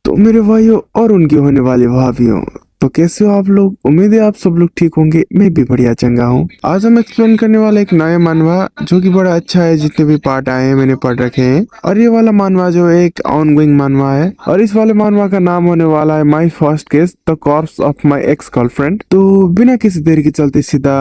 तो मेरे भाइयों और उनकी होने वाली भाभियों, तो कैसे हो आप लोग। उम्मीद है आप सब लोग ठीक होंगे। मैं भी बढ़िया चंगा हूँ। आज हम एक्सप्लेन करने वाला एक नया मानवा जो कि बड़ा अच्छा है। जितने भी पार्ट आए हैं मैंने पढ़ रखे हैं। और ये वाला मानवा जो है एक ऑन गोइंग मानवा है। और इस वाले मानवा का नाम होने वाला है my first case the corps of my ex girlfriend. तो बिना किसी देर के चलते सीधा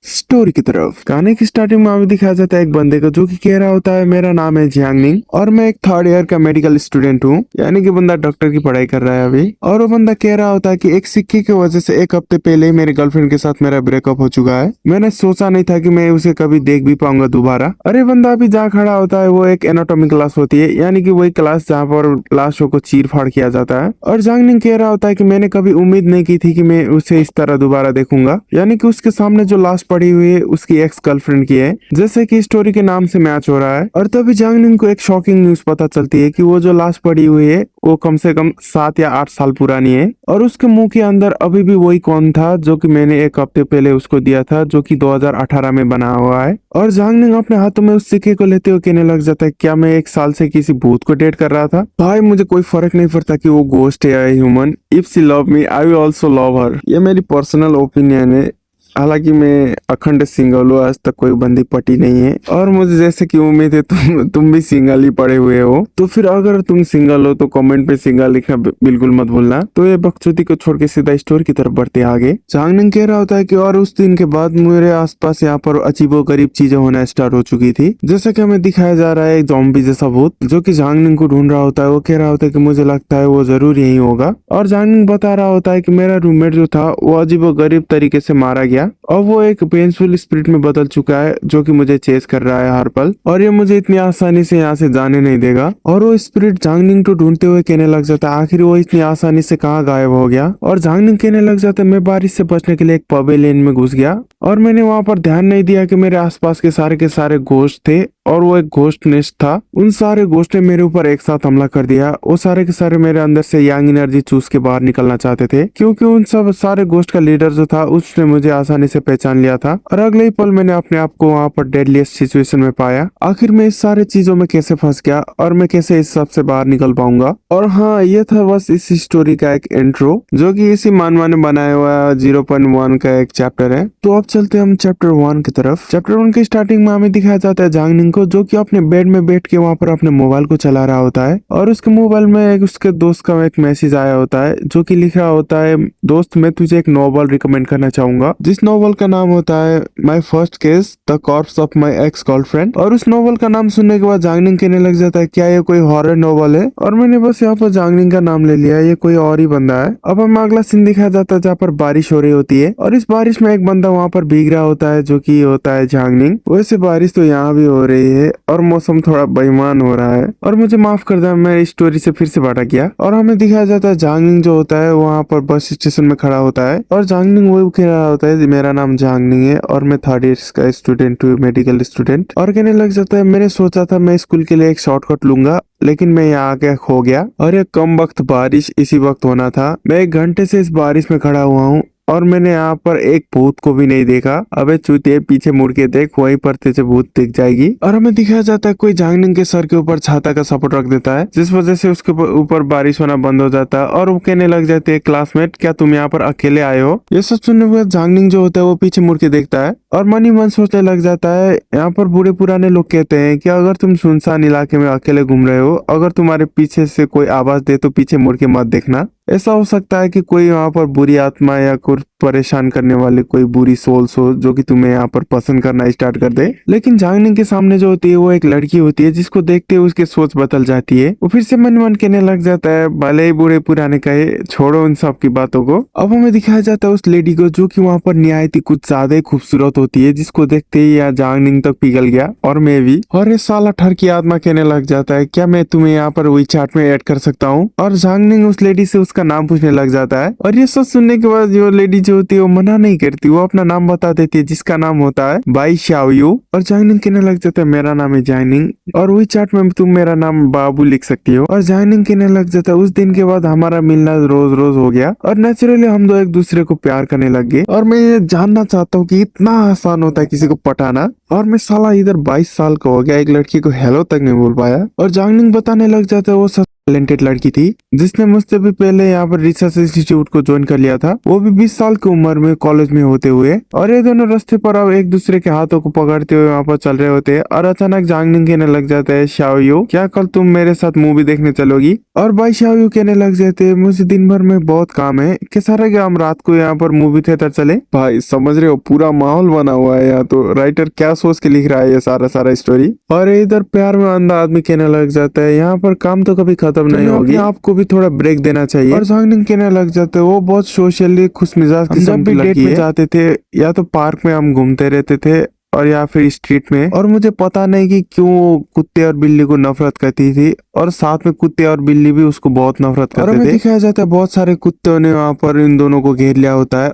स्टोरी की तरफ। कहानी की स्टार्टिंग में हमें दिखाया जाता है एक बंदे को जो कि कह रहा होता है मेरा नाम है जियांगनिंग और मैं एक थर्ड ईयर का मेडिकल स्टूडेंट हूँ। यानी कि बंदा डॉक्टर की पढ़ाई कर रहा है अभी। और वो बंदा कह रहा होता है कि एक सिक्के की वजह से एक हफ्ते पहले ही मेरे गर्लफ्रेंड के साथ मेरा ब्रेकअप हो चुका है। मैंने सोचा नहीं था कि मैं उसे कभी देख भी पाऊंगा दोबारा। अरे बंदा अभी जहाँ खड़ा होता है वो एक एनाटॉमी क्लास होती है, यानी कि वही क्लास जहाँ पर लाशों को चीर फाड़ किया जाता है। और जियांगनिंग कह रहा होता है कि मैंने कभी उम्मीद नहीं की थी कि मैं उसे इस तरह दोबारा देखूंगा। यानी कि उसके सामने जो लाश पड़ी हुई है उसकी एक्स गर्लफ्रेंड की है, जैसे कि स्टोरी के नाम से मैच हो रहा है। और तभी जियांगनिंग को एक शॉकिंग न्यूज पता चलती है कि वो जो लाश पड़ी हुई है वो कम से कम 7 या 8 साल पुरानी है। और उसके मुंह के अंदर अभी भी वही कौन था जो कि मैंने एक हफ्ते पहले उसको दिया था, जो कि 2018 में बना हुआ है। और जियांगनिंग अपने हाथों में उस सिक्के को लेते हुए कहने लग जाता है क्या मैं 1 साल से किसी भूत को डेट कर रहा था। भाई मुझे कोई फर्क नहीं पड़ता कि वो गोस्ट है या human. If she love me I will also love हर। ये मेरी पर्सनल ओपिनियन है। हालांकि मैं अखंड सिंगल हूँ, आज तक कोई बंदी पटी नहीं है। और मुझे जैसे कि उम्मीद है तुम भी सिंगल ही पड़े हुए हो। तो फिर अगर तुम सिंगल हो तो कमेंट पे सिंगल लिखना बिल्कुल मत भूलना। तो ये बकचोदी को छोड़ के सीधा स्टोरी की तरफ बढ़ते आगे। जियांगनिंग कह रहा होता है कि और उस दिन के बाद मेरे आसपास यहाँ पर अजीबोगरीब चीजें होना स्टार्ट हो चुकी थी। जैसा कि हमें दिखाया जा रहा है एक ज़ॉम्बी जैसा भूत जो कि जियांगनिंग को ढूंढ रहा होता है। वो कह रहा होता है कि मुझे लगता है वो जरूर यही होगा। और जियांगनिंग बता रहा होता है कि मेरा रूममेट जो था वो अजीबोगरीब तरीके से मारा गया और वो एक पेनफुल स्पिरिट में बदल चुका है जो कि मुझे चेस कर रहा है हर पल। और ये मुझे इतनी आसानी से यहाँ से जाने नहीं देगा। और वो स्पिरिट जियांगनिंग को ढूंढते हुए कहने लग जाता है आखिर वो इतनी आसानी से कहाँ गायब हो गया। और जियांगनिंग कहने लग जाता है मैं बारिश से बचने के लिए एक पवेलियन में घुस गया और मैंने वहां पर ध्यान नहीं दिया कि मेरे आसपास के सारे घोस्ट थे और वो एक घोस्ट नेस्ट था। उन सारे घोस्ट ने मेरे ऊपर एक साथ हमला कर दिया। वो सारे के सारे मेरे अंदर से यांग एनर्जी चूस के बाहर निकलना चाहते थे, क्योंकि उन सब सारे घोस्ट का लीडर जो था उसने मुझे आसानी से पहचान लिया था। और अगले ही पल मैंने अपने आप को वहां पर डेडलीस्ट सिचुएशन में पाया। आखिर मैं इस सारे चीजों में कैसे फंस गया और मैं कैसे इस सब से बाहर निकल पाऊंगा। और हाँ, ये था बस इस स्टोरी का एक इंट्रो जो कि इसी मानवा ने बनाया हुआ 0.1 का एक चैप्टर है। तो अब चलते हम चैप्टर 1 की तरफ। चैप्टर 1 की स्टार्टिंग में हमें दिखाया जाता है जियांगनिंग को जो कि अपने बेड में बैठ के वहां पर अपने मोबाइल को चला रहा होता है। और उसके मोबाइल में एक उसके दोस्त का एक मैसेज आया होता है जो कि लिखा होता है दोस्त मैं तुझे एक नॉवल रिकमेंड करना चाहूंगा, जिस नॉवल का नाम होता है my first case the corps of my ex girlfriend. और उस नॉवल का नाम सुनने के बाद जियांगनिंग कहने लग जाता है क्या ये कोई हॉरर नॉवल है। और मैंने बस यहाँ पर जियांगनिंग का नाम ले लिया, ये कोई और ही बंदा है। अब हमें अगला सीन दिखाया जाता है जहाँ पर बारिश हो रही होती है और इस बारिश में एक बंदा वहाँ पर भीग रहा होता है जो कि होता है जियांगनिंग। वैसे बारिश तो यहाँ भी हो रही है और मौसम थोड़ा बेईमान हो रहा है। और मुझे माफ कर दे, मैं स्टोरी से फिर से भटक गया। और हमें दिखाया जाता है जियांगनिंग जो होता है वहाँ पर बस स्टेशन में खड़ा होता है और जियांगनिंग वो कह रहा होता है मेरा नाम जियांगनिंग है और मैं 3rd ईयर का स्टूडेंट हूँ, मेडिकल स्टूडेंट। और कहने लग जाता है मैंने सोचा था मैं स्कूल के लिए एक शॉर्टकट लूंगा लेकिन मैं यहाँ आके खो गया और ये कम वक्त बारिश इसी वक्त होना था। मैं 1 घंटे से इस बारिश में खड़ा हुआ हूँ और मैंने यहाँ पर एक भूत को भी नहीं देखा। अबे चूतिए पीछे मुड़ के देख, वहीं पर तुझे भूत दिख जाएगी। और हमें दिखाया जाता है कोई जियांगनिंग के सर के ऊपर छाता का सपोर्ट रख देता है जिस वजह से उसके ऊपर बारिश होना बंद हो जाता है। और वो कहने लग जाते है क्लासमेट क्या तुम यहाँ पर अकेले आए हो। ये सब सुनने के बाद जियांगनिंग जो होता है वो पीछे मुड़ के देखता है और मन ही मन सोचने लग जाता है यहाँ पर बूढ़े पुराने लोग कहते हैं कि अगर तुम सुनसान इलाके में अकेले घूम रहे हो, अगर तुम्हारे पीछे से कोई आवाज दे तो पीछे मुड़ के मत देखना। ऐसा हो सकता है कि कोई वहाँ पर बुरी आत्मा या कुछ परेशान करने वाली कोई बुरी सोल्स हो जो कि तुम्हें यहाँ पर पसंद करना स्टार्ट कर दे। लेकिन जियांगनिंग के सामने जो होती है वो एक लड़की होती है जिसको देखते हुए उसकी सोच बदल जाती है। वो फिर से मन मन कहने लग जाता है भले ही बूढ़े पुराने कहे, छोड़ो उन सब की बातों को। अब हमें दिखाया जाता है उस लेडी को जो कि वहाँ पर निहायत ही कुछ ज्यादा ही खूबसूरत होती है, जिसको देखते ही यहाँ जियांगनिंग तक पिघल गया और मैं भी। और ये साला ठर की आत्मा कहने लग जाता है क्या मैं तुम्हें यहाँ पर वही चैट में ऐड कर सकता हूँ। और जियांगनिंग उस लेडी से उसका नाम पूछने लग जाता है और ये सब सुनने के बाद जो लेडी जो होती है वो मना नहीं करती, वो अपना नाम बता देती है जिसका नाम होता है बाई शाओयू। और जियांगनिंग कहने लग जाता है मेरा नाम है जियांगनिंग और वही चैट में तुम मेरा नाम बाबू लिख सकती हो। और जियांगनिंग कहने लग जाता है उस दिन के बाद हमारा मिलना रोज रोज हो गया और नेचुरली हम दो एक दूसरे को प्यार करने लग गए। और मैं ये जानना चाहता हूँ कि इतना आसान होता है किसी को पटाना। और मैं साला इधर 22 साल का हो गया, एक लड़की को हेलो तक नहीं बोल पाया। और जियांगनिंग बताने लग जाता है वो टैलेंटेड लड़की थी जिसने मुझसे भी पहले यहाँ पर रिसर्च इंस्टीट्यूट को ज्वाइन कर लिया था, वो भी 20 साल की उम्र में कॉलेज में होते हुए। और ये दोनों रास्ते पर अब एक दूसरे के हाथों को पकड़ते हुए वहाँ पर चल रहे होते हैं। और अचानक जांगनिंग कहने लग जाता है, शाओयू क्या कल तुम मेरे साथ मूवी देखने चलोगी? और भाई शाओयू कहने लग जाते हैं, मुझे दिन भर में बहुत काम है, कैसा रहेगा हम रात को यहाँ पर मूवी थिएटर चले? भाई समझ रहे हो पूरा माहौल बना हुआ है यहाँ तो, राइटर क्या सोच के लिख रहा है ये सारा सारा स्टोरी। और इधर प्यार में अंधा आदमी कहने लग जाता है, यहाँ पर काम तो कभी खत्म नहीं होगी, आपको भी थोड़ा ब्रेक देना चाहिए। और जांगनिंग कहने लग जाते हैं, वो बहुत सोशली खुश मिजाज किस्म की लड़की है, जाते थे या तो पार्क में हम घूमते रहते थे और या फिर स्ट्रीट में, और मुझे पता नहीं कि क्यों वो कुत्ते और बिल्ली को नफरत करती थी, और साथ में कुत्ते और बिल्ली भी उसको बहुत नफरत करते थे। दिखाया जाता है बहुत सारे कुत्तों ने वहाँ पर इन दोनों को घेर लिया होता है।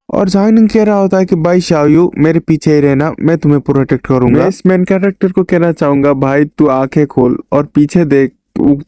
और जांगनिंग कह रहा होता है कि भाई शाओयू मेरे पीछे ही रहना, मैं तुम्हें प्रोटेक्ट करूंगा। मैं इस मेन कैरेक्टर को कहना चाहूंगा, भाई तू आंखें खोल और पीछे देख,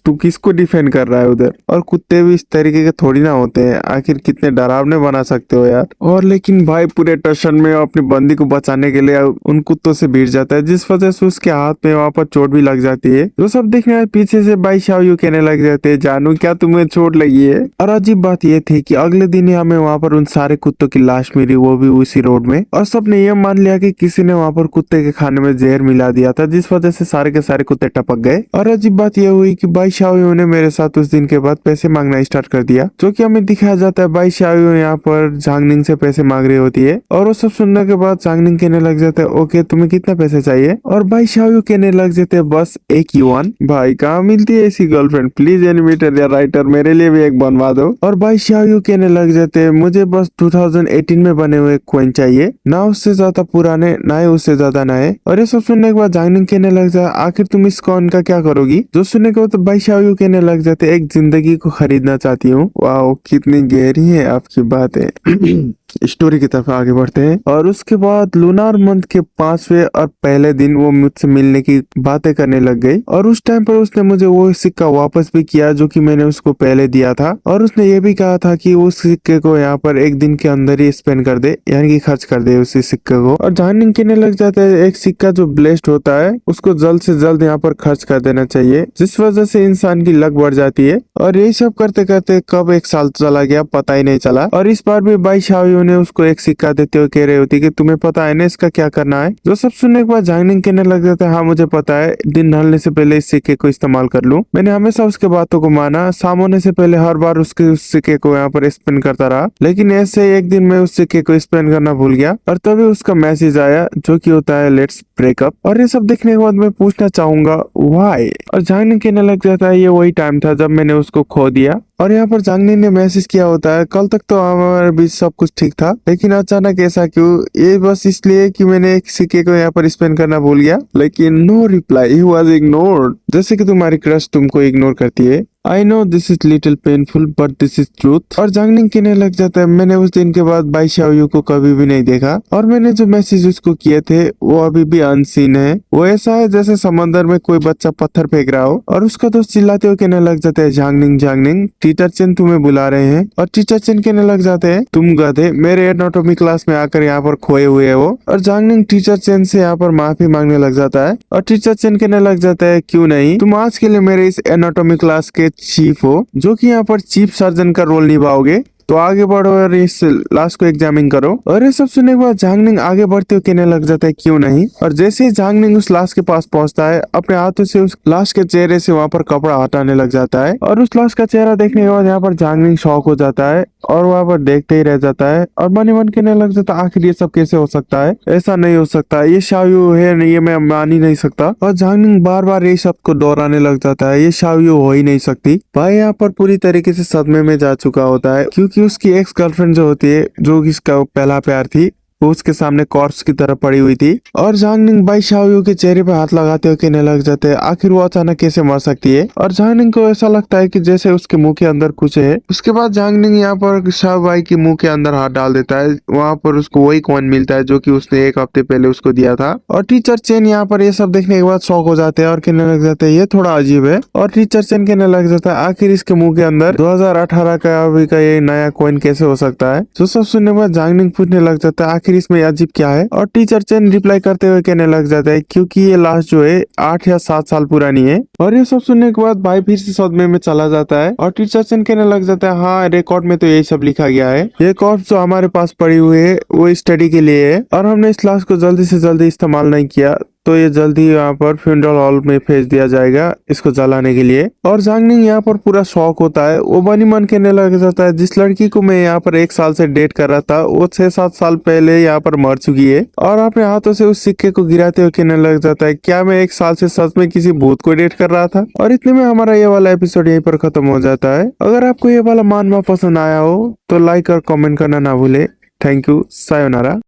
तू किसको डिफेंड कर रहा है उधर? और कुत्ते भी इस तरीके के थोड़ी ना होते हैं, आखिर कितने डरावने बना सकते हो यार। और लेकिन भाई पूरे टशन में अपनी बंदी को बचाने के लिए उन कुत्तों से भिड़ जाता है, जिस वजह से उसके हाथ में वहाँ पर चोट भी लग जाती है। जो सब देखने वाले पीछे से भाई शाओयू कहने लग जाते हैं, जानू क्या तुम्हें चोट लगी है? और अजीब बात ये थी कि अगले दिन ही हमें वहाँ पर उन सारे कुत्तों की लाश मिली, वो भी उसी रोड में। और सबने ये मान लिया कि किसी ने वहाँ पर कुत्ते के खाने में जहर मिला दिया था, जिस वजह से सारे के सारे कुत्ते टपक गए। और अजीब बात यह हुई कि भाई शाओयू ने मेरे साथ उस दिन के बाद पैसे मांगना स्टार्ट कर दिया, जो कि हमें दिखाया जाता है भाई शाओयू यहाँ पर जांगनिंग से पैसे मांग रही होती है। और वो सब सुनने के बाद जांगनिंग कहने लग जाता है, ओके तुम्हें कितना पैसे चाहिए? और भाई शाओयू कहने लग जाते हैं, बस 1 युआन। भाई कहाँ मिलती है ऐसी गर्लफ्रेंड, प्लीज एनिमेटर या राइटर मेरे लिए भी एक बनवा दो। और भाई शाओयू कहने लग जाते हैं, मुझे बस 2018 में बने हुए कॉइन चाहिए, ना उससे ज्यादा पुराने ना ही उससे ज्यादा नए। और ये सब सुनने के बाद जांगनिंग कहने लग जाए, आखिर तुम इस कॉइन का क्या करोगी? जो सुनने के बाद भाई शाओयू कहने लग जाते, एक जिंदगी को खरीदना चाहती हूँ। वाह कितनी गहरी है आपकी बातें। स्टोरी की तरफ आगे बढ़ते हैं। और उसके बाद लूनार मंथ के 5वें और पहले दिन वो मुझसे मिलने की बातें करने लग गई। और उस टाइम पर उसने मुझे वो सिक्का वापस भी किया जो कि मैंने उसको पहले दिया था। और उसने ये भी कहा था कि उस सिक्के को यहाँ पर एक दिन के अंदर ही स्पेंड कर दे, यानी कि खर्च कर दे उसी सिक्के को। और जांगनिंग कहने लग जाता है, एक सिक्का जो ब्लेस्ड होता है उसको जल्द से जल्द यहाँ पर खर्च कर देना चाहिए, जिस वजह से इंसान की लक बढ़ जाती है। और यही सब करते करते कब 1 साल चला गया पता ही नहीं चला। और इस बार भी भाई शाओयू ने उसको एक सिक्का देते हुए कह रही होती कि तुम्हें पता है ना इसका क्या करना है? जो सब सुनने के बाद जांगनिंग कहने लग जाता है, हाँ मुझे पता है, दिन ढलने से पहले इस सिक्के को इस्तेमाल कर लूं। मैंने हमेशा उसके बातों को माना, शाम होने से पहले हर बार उसके उस सिक्के को यहाँ पर स्पेंड करता रहा, लेकिन ऐसे ही एक दिन मैं उस सिक्के को स्पेंड करना भूल गया। और तभी उसका मैसेज आया जो कि होता है लेट्स ब्रेकअप। और ये सब देखने के बाद मैं पूछना चाहूंगा व्हाई? और जांगनिंग कहने लग जाता है, ये वही टाइम था जब मैंने उसको खो दिया। और यहाँ पर जांगनिंग ने मैसेज किया होता है, कल तक तो हमारे बीच सब कुछ ठीक था, लेकिन अचानक ऐसा क्यों? ये बस इसलिए कि मैंने एक सिक्के को यहाँ पर स्पेंड करना भूल गया। लेकिन no reply, he was ignored. जैसे कि तुम्हारी क्रश तुमको इग्नोर करती है। I know this is little painful but this is truth. और जांगनिंग कहने लग जाता है, मैंने उस दिन के बाद भाई शाओयू को कभी भी नहीं देखा, और मैंने जो मैसेज उसको किए थे वो अभी भी अनसीन है। वो ऐसा है जैसे समंदर में कोई बच्चा पत्थर फेंक रहा हो। और उसका दोस्त चिल्लाते हुए कहने लग जाते हैं, जांगनिंग जांगनिंग टीचर चेन तुम्हें बुला रहे हैं। और टीचर चेन कहने लग जाते हैं, तुम गधे, मेरे एनाटॉमी क्लास में आकर यहाँ पर खोए हुए हो। और जांगनिंग टीचर चेन से यहाँ पर माफी मांगने लग जाता है। और टीचर चेन कहने लग जाता है, क्यों नहीं, तुम आज के लिए मेरे इस एनाटॉमी क्लास के चीफ हो, जो कि यहाँ पर चीफ सर्जन का रोल निभाओगे, तो आगे बढ़ो और इस लाश को एग्जामिन करो। और ये सब सुनने के बाद जांगनिंग आगे बढ़ते हुए कहने लग जाता है, क्यों नहीं। और जैसे ही जांगनिंग उस लाश के पास पहुंचता है, अपने हाथों से उस लाश के चेहरे से वहां पर कपड़ा हटाने लग जाता है। और उस लाश का चेहरा देखने के बाद यहाँ पर जांगनिंग शॉक हो जाता है और वहां पर देखते ही रह जाता है। और मन ही मन कहने लग जाता है, आखिर ये सब कैसे हो सकता है? ऐसा नहीं हो सकता, ये शाओयू है, ये मैं मान ही नहीं सकता। और जांगनिंग बार बार ये शब्द को दोहराने लग जाता है, ये शाओयू हो ही नहीं सकती। भाई यहाँ पर पूरी तरीके से सदमे में जा चुका होता है, क्योंकि उसकी एक्स गर्लफ्रेंड जो होती है, जो इसका पहला प्यार थी, वो उसके सामने कॉर्प्स की तरह पड़ी हुई थी। और जांगनिंग भाई शाओयू के चेहरे पे हाथ लगाते हुए कहने लग जाते हैं, आखिर वो अचानक कैसे मर सकती है? और जांगनिंग को ऐसा लगता है कि जैसे उसके मुंह के अंदर कुछ है। उसके बाद जांगनिंग यहाँ पर शाओ भाई के मुंह के अंदर हाथ डाल देता है, वहाँ पर उसको वही कॉइन मिलता है जो कि उसने 1 हफ्ते पहले उसको दिया था। और टीचर चेन यहाँ पर ये सब देखने के बाद शॉक हो जाते हैं और कहने लग जाते हैं, ये थोड़ा अजीब है। और टीचर चेन कहने लग जाता है, आखिर इसके मुंह के अंदर 2018 का अभी का ये नया कॉइन कैसे हो सकता है? जो सब सुनने के बाद जांगनिंग पूछने लग जाता है, आखिर इसमें अजीब क्या है। और टीचर चेन रिप्लाई करते हुए कहने लग जाता है क्योंकि ये लाश जो है 8 या 7 साल पुरानी है। और ये सब सुनने के बाद भाई फिर से सदमे में चला जाता है और टीचर चेन कहने लग जाता है हाँ रिकॉर्ड में तो यही सब लिखा गया है। ये कॉर्प्स जो हमारे पास पड़ी हुई है वो स्टडी के लिए है और हमने इस लाश को जल्दी से जल्दी इस्तेमाल नहीं किया, तो ये जल्दी यहाँ पर फ्यूनरल हॉल में भेज दिया जाएगा इसको जलाने के लिए। और जांगनिंग यहाँ पर पूरा शौक होता है, वो बनी मन कहने लग जाता है जिस लड़की को मैं यहाँ पर 1 साल से डेट कर रहा था वो 6-7 साल पहले यहाँ पर मर चुकी है। और अपने हाथों से उस सिक्के को गिराते हुए कहने लग जाता है क्या मैं 1 साल से सच में किसी भूत को डेट कर रहा था। और इतने में हमारा ये वाला एपिसोड यहीं पर खत्म हो जाता है। अगर आपको ये वाला मानवा पसंद आया हो तो लाइक और कमेंट करना ना भूले। Thank you, sayonara.